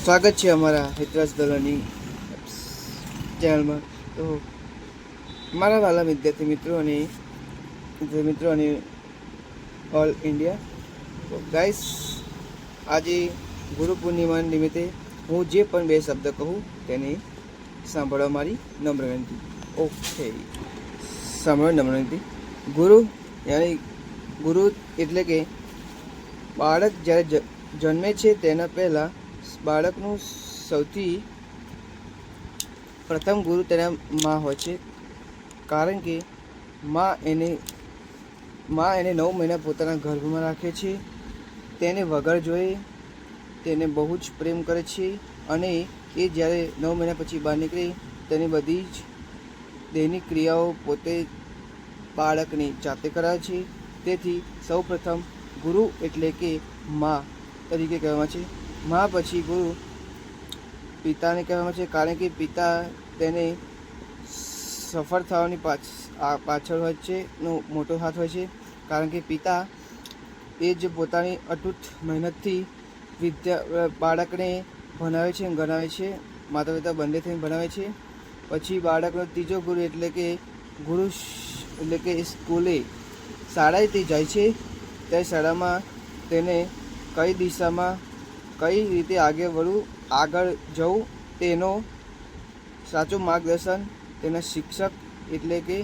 સ્વાગત છે અમારા હિતરાજ દલાની ચેનલમાં। તો મારા વાલા વિદ્યાર્થી મિત્રો અને ઓલ ઇન્ડિયા, તો ગાઈસ, આજે ગુરુ પૂર્ણિમા નિમિત્તે હું જે પણ બે શબ્દ કહું તેને સાંભળવા મારી નમ્ર વિનંતી। ઓકે, સાંભળો નમ્ર વિનંતી। ગુરુ એટલે કે બાળક જ્યારે જન્મે છે તેના પહેલાં બાળકનું સૌથી પ્રથમ ગુરુ તેના મા હોય છે, કારણ કે મા એને 9 મહિના પોતાના ગર્ભમાં રાખે છે, તેને વગર જોઈએ તેને બહુ જ પ્રેમ કરે છે, અને એ જ્યારે 9 મહિના પછી બહાર નીકળે તેની બધી જ દૈનિક ક્રિયાઓ પોતે બાળકની જાતે કરાવે છે। તેથી સૌ પ્રથમ ગુરુ એટલે કે મા તરીકે કહેવામાં છે। મા પછી ગુરુ પિતાને કહેવામાં છે, કારણ કે પિતા તેને સફળ થવાની પાછળ હોય છે નો મોટો હાથ હોય છે, કારણ કે પિતા એ જ પોતાની અતૂટ મહેનતથી બાળકને ભણાવે છે, ગણાવે છે, માતા પિતા બંને થઈને ભણાવે છે। પછી બાળકનો ત્રીજો ગુરુ એટલે કે શાળાએ તે જાય છે, ત્યારે શાળામાં તેને કઈ દિશામાં કઈ રીતે આગળ જવું તેનો સાચું માર્ગદર્શન તેના શિક્ષક એટલે કે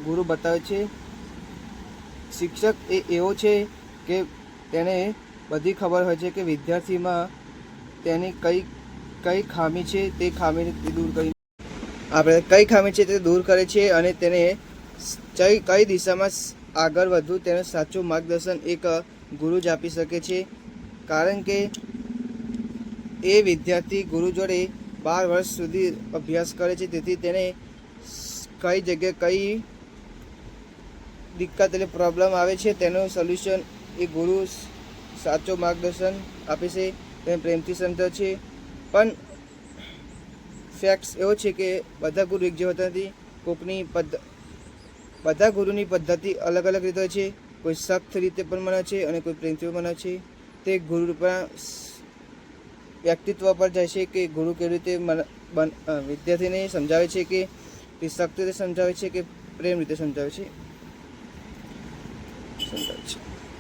ગુરુ બતાવે છે। શિક્ષક એ એવો છે કે તેને બધી ખબર હોય છે કે વિદ્યાર્થીમાં તેની કઈ ખામી છે, તે ખામીને દૂર કરે છે, અને તેને કઈ દિશામાં આગળ વધવું તેનું સાચું માર્ગદર્શન એક ગુરુ જ આપી શકે છે, કારણ કે એ વિદ્યાર્થી ગુરુ જોડે 12 વર્ષ સુધી અભ્યાસ કરે છે। તેથી તેને કઈ જગ્યાએ કઈ દિક્કત એટલે પ્રોબ્લેમ આવે છે તેનું સોલ્યુશન એ ગુરુ સાચો માર્ગદર્શન આપે છે, તેને પ્રેમથી સમજાવે છે। પણ ફેક્ટ્સ એવો છે કે બધા ગુરુ એક જેવા હોતા નથી। બધા ગુરુની પદ્ધતિ અલગ અલગ રીતે હોય છે। કોઈ સખ્ત રીતે પણ મનાવે છે અને કોઈ પ્રેમથી પણ મનાવે છે। તે ગુરુ પર વ્યક્તિત્વ પર જાય છે કે ગુરુ કેવી રીતે વિદ્યાર્થીને સમજાવે છે, કે તે સખ્ત રીતે સમજાવે છે કે પ્રેમ રીતે સમજાવે છે।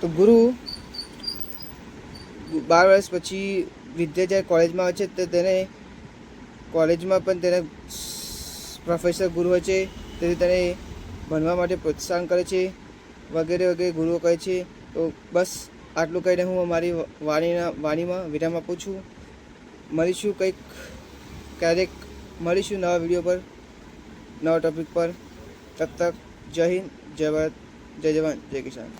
તો ગુરુ 12 વર્ષ પછી વિદ્યા જ્યારે કોલેજમાં આવે છે તો તેને કોલેજમાં પણ તેને પ્રોફેસર ગુરુ હોય છે, તેથી તેને ભણવા માટે પ્રોત્સાહન કરે છે, વગેરે વગેરે ગુરુઓ કહે છે। તો બસ આટલું કહીને હું મારી વાણીમાં વિરામ આપું છું। ક્યારેક મળીશું નવા વિડીયો પર, નવા ટોપિક પર। તબ તક જય હિન્દ, જય ભારત, જય જવાન, જય કિસાન।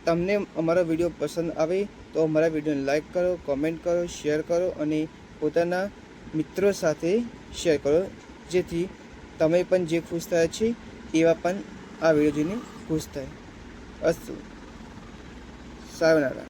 તમને અમારો વિડીયો પસંદ આવે તો અમારા વિડીયોને લાઈક કરો, કોમેન્ટ કરો, શેર કરો, અને પોતાના મિત્રો સાથે શેર કરો, જેથી તમે પણ જે ખુશ થયા છે એવા પણ આ વિડીયો જોઈને ખુશ થાય। અસ્તુ, સાયોનારા।